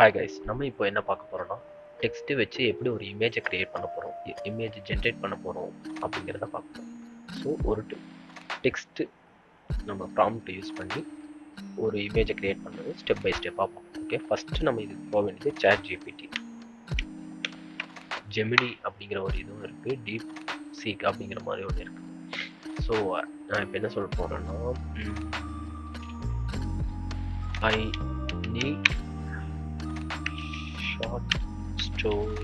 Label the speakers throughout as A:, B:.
A: Hi guys, நம்ம இப்போ என்ன பார்க்க போகிறோம்னா டெக்ஸ்ட்டு வச்சு எப்படி ஒரு இமேஜை க்ரியேட் பண்ண போகிறோம், இமேஜ் ஜென்ரேட் பண்ண போகிறோம் அப்படிங்கிறத பார்க்க போகிறோம். ஸோ ஒரு டெக்ஸ்ட்டு நம்ம ப்ராம்ப்ட் யூஸ் பண்ணி ஒரு இமேஜை க்ரியேட் பண்ணுறது ஸ்டெப் பை ஸ்டெப்பாக பார்ப்போம். ஓகே, ஃபஸ்ட்டு நம்ம இதுக்கு போக வேண்டியது சாட் ஜிபிடி, ஜெமினி அப்படிங்கிற ஒரு இதுவும் இருக்குது, டீப் சீக் அப்படிங்கிற மாதிரி ஒன்று இருக்குது. ஸோ நான் இப்போ என்ன சொல்ல போகிறேன்னா, I need short story.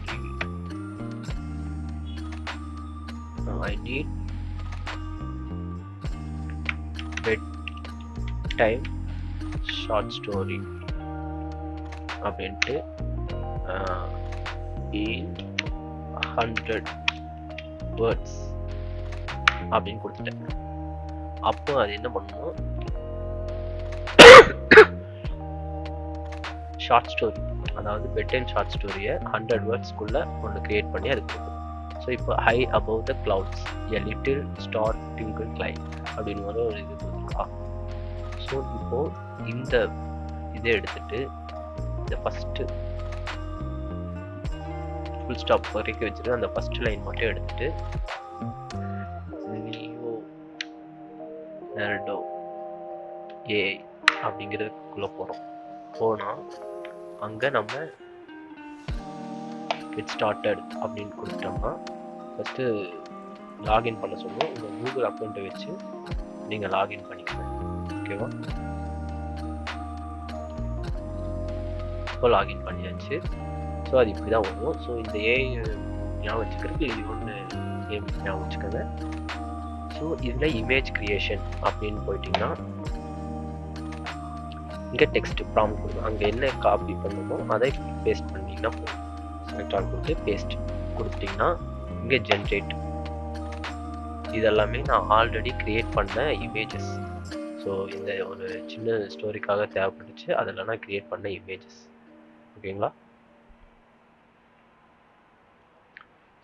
A: I need bedtime short story அப்படின்ட்டு in 100 words அப்படின்னு கொடுத்துட்டேன். அப்போ அது என்ன பண்ணணும், ஷார்ட் ஸ்டோரி, அதாவது பெட் டைம் ஷார்ட் ஸ்டோரியை 100 வேர்ட்ஸ்க்குள்ளே ஒன்று க்ரியேட் பண்ணி அது கொடுக்கும். ஸோ இப்போ high above the clouds a little star twinkle light அப்படின்னு ஒரு இது கொடுத்துருக்கா. ஸோ இப்போது இந்த இதை எடுத்துட்டு இந்த ஃபஸ்ட்டு ஃபுல் ஸ்டாப் வரைக்கும் வச்சுட்டு அந்த ஃபஸ்ட்டு லைன் மட்டும் எடுத்துட்டு லியோனார்டோ ஏஐ அப்படிங்கிறதுக்குள்ளே போகிறோம். போனால் அங்கே நம்ம கெட் ஸ்டார்டட் அப்படின்னு கொடுத்துட்டோம்னா ஃபஸ்ட்டு லாகின் பண்ண சொல்லுவோம். உங்கள் கூகுள் அக்கௌண்ட்டை வச்சு நீங்கள் லாகின் பண்ணிக்கணும். ஓகேவா, இப்போ லாகின் பண்ணியாச்சு. ஸோ அது இப்படி தான் வரும். ஸோ இந்த ஏஐ ஞாபகம் வச்சுக்கிறதுக்கு இது ஒன்று கேம் ஞாபகம் வச்சுக்கோங்க. ஸோ இதில் இமேஜ் க்ரியேஷன் அப்படின்னு போயிட்டிங்கன்னா இங்கே டெக்ஸ்ட் ப்ராம்ப்ட் கொடுக்கும். அங்கே என்ன காப்பி பண்ணணுமோ அதை பேஸ்ட் பண்ணிங்கன்னா போதும். செலக்ட் ஆல் கொடுத்து பேஸ்ட் கொடுத்துட்டிங்கன்னா இங்கே ஜென்ரேட், இதெல்லாமே நான் ஆல்ரெடி க்ரியேட் பண்ண இமேஜஸ். ஸோ இந்த ஒரு சின்ன ஸ்டோரிக்காக தேவைப்பட்டுச்சு, அதெல்லாம் நான் க்ரியேட் பண்ண இமேஜஸ். ஓகேங்களா,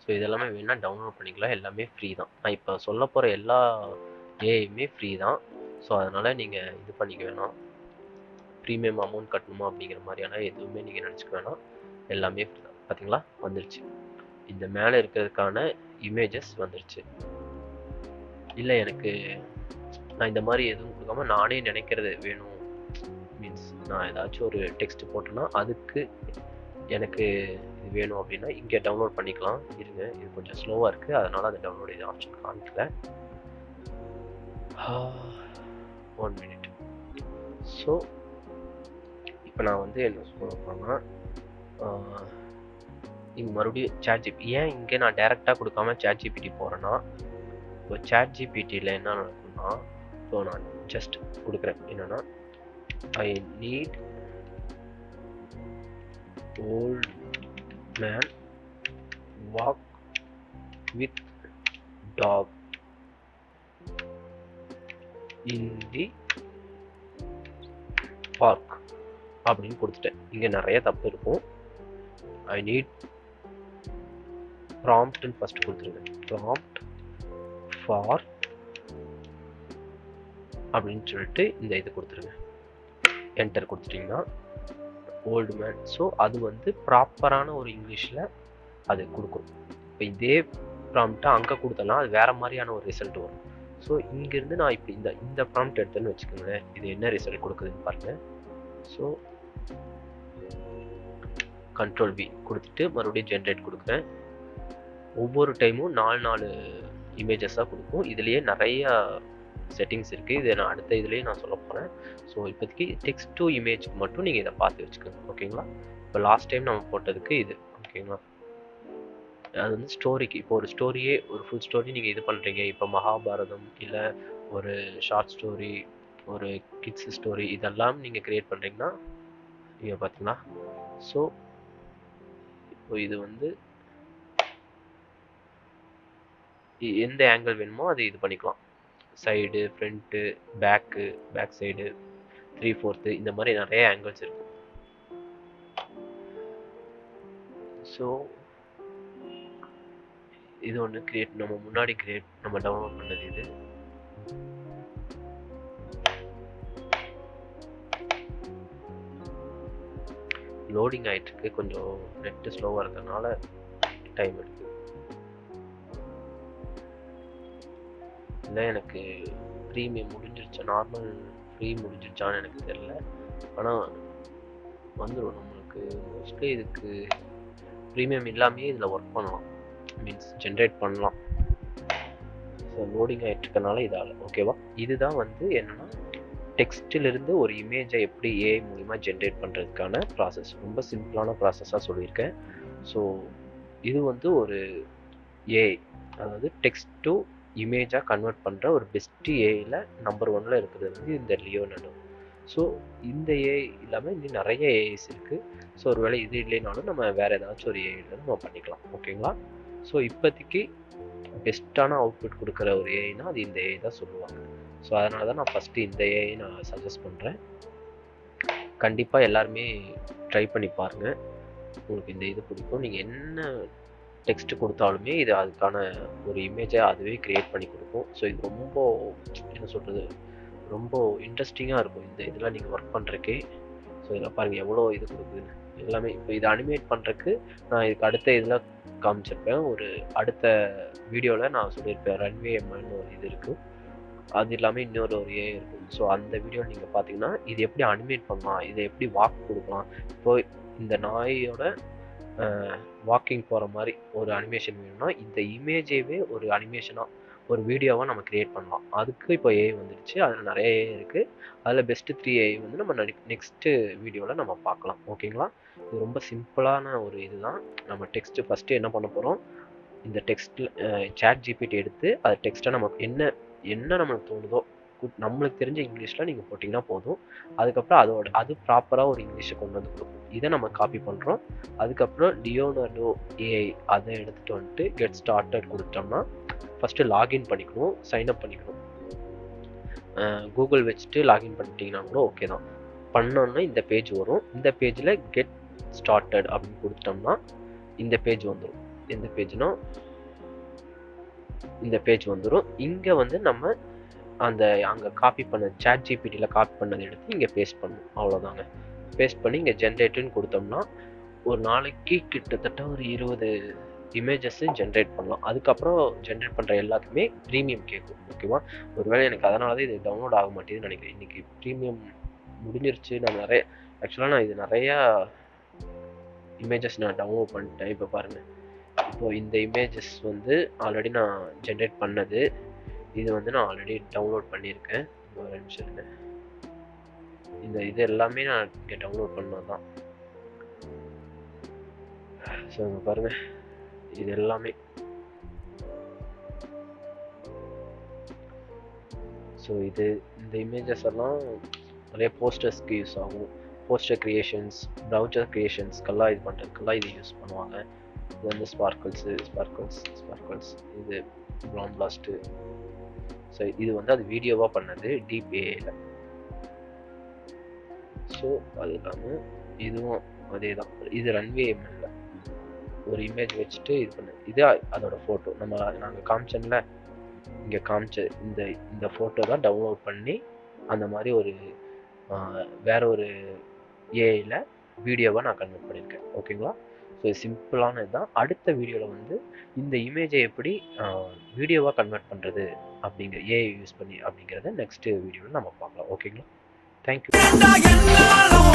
A: ஸோ இதெல்லாமே வேணால் டவுன்லோட் பண்ணிக்கலாம், எல்லாமே ஃப்ரீ தான். நான் இப்போ சொல்ல போகிற எல்லா ஏஐயுமே ஃப்ர தான். ஸோ அதனால் நீங்கள் இது பண்ணிக்க வேணாம், ப்ரீமியம் அமௌண்ட் கட்டணுமா அப்படிங்கிற மாதிரியான எதுவுமே நீங்கள் நினச்சிக்க வேணாம், எல்லாமே ஃப்ரீ தான். பார்த்தீங்களா, வந்துருச்சு. இந்த மேலே இருக்கிறதுக்கான இமேஜஸ் வந்துருச்சு. இல்லை எனக்கு நான் இந்த மாதிரி எதுவும் கொடுக்காம நானே நினைக்கிறது வேணும், மீன்ஸ் நான் ஏதாச்சும் ஒரு டெக்ஸ்ட் போட்டேன்னா அதுக்கு எனக்கு இது வேணும் அப்படின்னா இங்கே டவுன்லோட் பண்ணிக்கலாம். இருங்க, இது கொஞ்சம் ஸ்லோவாக இருக்குது, அதனால் அந்த டவுன்லோட் இது ஆப்ஷன் காமிக்கல. 1 minute. ஸோ இப்போ நான் வந்து என்ன சொல்ல போகிறேன்னா, இங்கே மறுபடியும் சாட் ஜிபிடி, ஏன் இங்கே நான் டைரெக்டாக கொடுக்காம சாட் ஜிபிடி போகிறேன்னா, இப்போ சாட் ஜிபிடியில் என்ன நடக்கும்னா, இப்போ நான் ஜஸ்ட் கொடுக்குறேன் என்னென்னா, I need old man walk with dog in the park அப்படின்னு கொடுத்துட்டேன். இங்கே நிறைய தப்பு இருக்கும். ஐ நீட் ப்ராம்ப்ட்னு ஃபஸ்ட்டு கொடுத்துருங்க. ப்ராம்ப்ட் ஃபார் அப்படின்னு சொல்லிட்டு இந்த இது கொடுத்துருங்க. என்டர் கொடுத்துட்டிங்கன்னா ஓல்டு மேன். ஸோ அது வந்து ப்ராப்பரான ஒரு இங்கிலீஷில் அது கொடுக்கும். இப்போ இதே ப்ராம்ப்டை அங்கே கொடுத்தோன்னா அது வேறு மாதிரியான ஒரு ரிசல்ட் வரும். ஸோ இங்கேருந்து நான் இப்படி இந்த ப்ராம்ப்ட் எடுத்தேன்னு வச்சுக்கோங்களேன், இது என்ன ரிசல்ட் கொடுக்குதுன்னு பாருங்கள். ஸோ கண்ட்ரோல் V கொடுத்துட்டு மறுபடியும் ஜென்ரேட் கொடுக்குறேன். ஒவ்வொரு டைமும் 4 இமேஜஸாக கொடுக்கும். இதுலேயே நிறையா செட்டிங்ஸ் இருக்குது, இதை நான் அடுத்த இதுலேயே நான் சொல்ல போகிறேன். ஸோ இப்போதைக்கு டெக்ஸ்ட் டு இமேஜ்க்கு மட்டும் நீங்கள் இதை பார்த்து வச்சுக்கோங்க. ஓகேங்களா, இப்போ லாஸ்ட் டைம் நம்ம போட்டதுக்கு இது. ஓகேங்களா, அது வந்து ஸ்டோரிக்கு, இப்போ ஒரு ஸ்டோரியே ஒரு ஃபுல் ஸ்டோரி நீங்கள் இது பண்ணுறீங்க, இப்போ மகாபாரதம் இல்லை ஒரு ஷார்ட் ஸ்டோரி, ஒரு கிட்ஸ் ஸ்டோரி, இதெல்லாம் நீங்கள் க்ரியேட் பண்ணுறீங்கன்னா நீங்கள் பார்த்தீங்களா. ஸோ இப்போ இது வந்து எந்த ஆங்கிள் வேணுமோ அது இது பண்ணிக்கலாம். சைடு, ஃப்ரண்ட்டு, பேக் சைடு, 3/4 இந்த மாதிரி நிறைய ஆங்கிள்ஸ் இருக்கும். ஸோ இது ஒன்று கிரியேட், நம்ம முன்னாடி நம்ம டவுன்லோட் பண்ணது இது. லோடிங் ஆகிட்டுருக்கு, கொஞ்சம் நெட்டு ஸ்லோவாக இருக்கிறதுனால டைம் எடுக்குது. இல்லை எனக்கு ப்ரீமியம் முடிஞ்சிருச்சா, நார்மல் ஃப்ரீ முடிஞ்சிருச்சான்னு எனக்கு தெரில. ஆனால் வந்துடும் நம்மளுக்கு. மோஸ்ட்லி இதுக்கு ப்ரீமியம் இல்லாமையே இதில் ஒர்க் பண்ணலாம், மீன்ஸ் ஜென்ரேட் பண்ணலாம். ஸோ லோடிங் ஆகிட்டுருக்கனால இதால் ஓகேவா. இதுதான் வந்து என்னென்னா டெக்ஸ்ட்டிலிருந்து ஒரு இமேஜை எப்படி ஏஐ மூலிமா ஜென்ரேட் பண்ணுறதுக்கான ப்ராசஸ். ரொம்ப சிம்பிளான ப்ராசஸாக சொல்லியிருக்கேன். ஸோ இது வந்து ஒரு ஏஐ, அதாவது டெக்ஸ்ட் டு இமேஜாக கன்வெர்ட் பண்ணுற ஒரு பெஸ்ட் ஏஐயில் நம்பர் 1ல் இருக்கிறது வந்து இந்த லியோனார்டோ. ஸோ இந்த ஏஐ இல்லாமல் இன்னும் நிறைய ஏஐஸ் இருக்குது. ஸோ ஒரு வேளை இது இல்லைனாலும் நம்ம வேறு ஏதாச்சும் ஒரு ஏஐயில் நம்ம பண்ணிக்கலாம், ஓகேங்களா. ஸோ இப்போதைக்கு பெஸ்ட்டான அவுட்புட் கொடுக்குற ஒரு ஏஐனா அது இந்த ஏஐ தான் சொல்லுவாங்க. ஸோ அதனால தான் நான் ஃபஸ்ட்டு இந்த ஏஐ நான் சஜஸ்ட் பண்ணுறேன். கண்டிப்பாக எல்லாருமே ட்ரை பண்ணி பாருங்கள், உங்களுக்கு இந்த இது பிடிக்கும். நீங்கள் என்ன டெக்ஸ்ட் கொடுத்தாலுமே இது அதுக்கான ஒரு இமேஜை அதுவே க்ரியேட் பண்ணி கொடுக்கும். ஸோ இது ரொம்ப என்ன சொல்கிறது, ரொம்ப இன்ட்ரெஸ்டிங்காக இருக்கும் இந்த இதில் நீங்கள் ஒர்க் பண்ணுறக்கே. ஸோ இதில் பாருங்கள் எவ்வளோ இது கொடுக்குதுன்னு எல்லாமே. இப்போ இதை அனிமேட் பண்ணுறக்கு நான் இதுக்கு அடுத்த இதில் காமிச்சிருப்பேன், ஒரு அடுத்த வீடியோவில் நான் சொல்லியிருப்பேன். ரன்வே எம்எல்னு ஒரு இது இருக்குது, அது இல்லாமல் இன்னொரு ஒரு ஏஐ இருக்கும். ஸோ அந்த வீடியோ நீங்கள் பார்த்தீங்கன்னா இது எப்படி அனிமேட் பண்ணலாம், இதை எப்படி வாக் கொடுக்கலாம். இப்போ இந்த நாயோட வாக்கிங் போகிற மாதிரி ஒரு அனிமேஷன் வேணும்னா இந்த இமேஜேவே ஒரு அனிமேஷனாக ஒரு வீடியோவாக நம்ம க்ரியேட் பண்ணலாம். அதுக்கு இப்போ ஏஐ வந்துடுச்சு, அதில் நிறைய ஏஐ இருக்குது. அதில் பெஸ்ட்டு 3 ஏஐ வந்து நம்ம நெக்ஸ்ட்டு வீடியோவில் நம்ம பார்க்கலாம், ஓகேங்களா. இது ரொம்ப சிம்பிளான ஒரு இது தான். நம்ம டெக்ஸ்ட்டு ஃபஸ்ட்டு என்ன பண்ண போகிறோம், இந்த டெக்ஸ்ட்டில் சாட் ஜிபிடி எடுத்து அது டெக்ஸ்ட்டை நமக்கு என்ன நம்மளுக்கு தோணுதோ நம்மளுக்கு தெரிஞ்ச இங்கிலீஷில் நீங்கள் போட்டிங்கன்னா போதும். அதுக்கப்புறம் அது ப்ராப்பராக ஒரு இங்கிலீஷை கொண்டு வந்து கொடுக்கும். இதை நம்ம காப்பி பண்ணுறோம். அதுக்கப்புறம் லியோனார்டோ ஏஐ அதை எடுத்துகிட்டு வந்துட்டு கெட் ஸ்டார்டட் கொடுத்தோம்னா ஃபஸ்ட்டு லாகின் பண்ணிக்கணும், சைன்அப் பண்ணிக்கணும். கூகுள் வச்சுட்டு லாகின் பண்ணிட்டீங்கன்னா கூட ஓகே தான். பண்ணோன்னா இந்த பேஜ் வரும். இந்த பேஜில் கெட் ஸ்டார்டட் அப்படின்னு கொடுத்தோம்னா இந்த பேஜ் வந்துடும். எந்த பேஜ்னா இந்த பேஜ் வந்துடும். இங்கே வந்து நம்ம அங்கே காப்பி பண்ண சாட் ஜிபிடியில் காப்பி பண்ணதை எடுத்து இங்கே பேஸ்ட் பண்ணணும், அவ்வளோதாங்க. பேஸ்ட் பண்ணி இங்கே ஜென்ரேட்டுன்னு கொடுத்தோம்னா ஒரு நாளைக்கு கிட்டத்தட்ட ஒரு 20 இமேஜஸ்ஸு ஜென்ரேட் பண்ணலாம். அதுக்கப்புறம் ஜென்ரேட் பண்ணுற எல்லாத்துக்குமே ப்ரீமியம் கேட்கும், ஓகேவா. ஒருவேளை எனக்கு அதனால தான் இது டவுன்லோட் ஆக மாட்டேங்குதுன்னு நினைக்கிறேன். இன்றைக்கி ப்ரீமியம் முடிஞ்சிருச்சு. நான் இது நிறையா இமேஜஸ் நான் டவுன்லோட் பண்ணிட்டேன். இப்போ பாருங்கள், இப்போது இந்த இமேஜஸ் வந்து ஆல்ரெடி நான் ஜென்ரேட் பண்ணது. இது வந்து நான் ஆல்ரெடி டவுன்லோட் பண்ணியிருக்கேன். ஒரு நிமிஷம் இருங்க. இது எல்லாமே நான் இங்கே டவுன்லோட் பண்ணது தான். ஸோ இங்கே பாருங்கள், இது எல்லாமே. ஸோ இந்த இமேஜஸ் எல்லாம் நிறைய போஸ்டர்ஸ்க்கு யூஸ் ஆகும். போஸ்டர் க்ரியேஷன்ஸ், ப்ரௌசர் க்ரியேஷன்ஸ்க்கெல்லாம் இது பண்ணுறதுக்கெல்லாம் இது யூஸ் பண்ணுவாங்க. இது வந்து ஸ்பார்க்கிள்ஸ், இது ப்ரௌன் பிளாஸ்ட்டு. ஸோ இது வந்து அது வீடியோவாக பண்ணது டீப் ஏஐயில். ஸோ அது இல்லாமல் இதுவும் அதே தான். இது ரன்வே எம்எல்ல ஒரு இமேஜ் வச்சுட்டு இது பண்ணு. இது அதோட ஃபோட்டோ நாங்கள் காமிச்சோம்ல, இங்கே காமிச்ச இந்த ஃபோட்டோ தான் டவுன்லோட் பண்ணி அந்த மாதிரி ஒரு வேற ஒரு ஏஐயில் வீடியோவாக நான் கன்வெர்ட் பண்ணியிருக்கேன், ஓகேங்களா. ஸோ சிம்பிளான இதுதான். அடுத்த வீடியோவில் வந்து இந்த இமேஜை எப்படி வீடியோவாக கன்வெர்ட் பண்ணுறது அப்படிங்கிற ஏஐ யூஸ் பண்ணி அப்படிங்கிறத நெக்ஸ்ட் வீடியோவில் நம்ம பார்க்கலாம், ஓகேங்களா. தேங்க்யூ.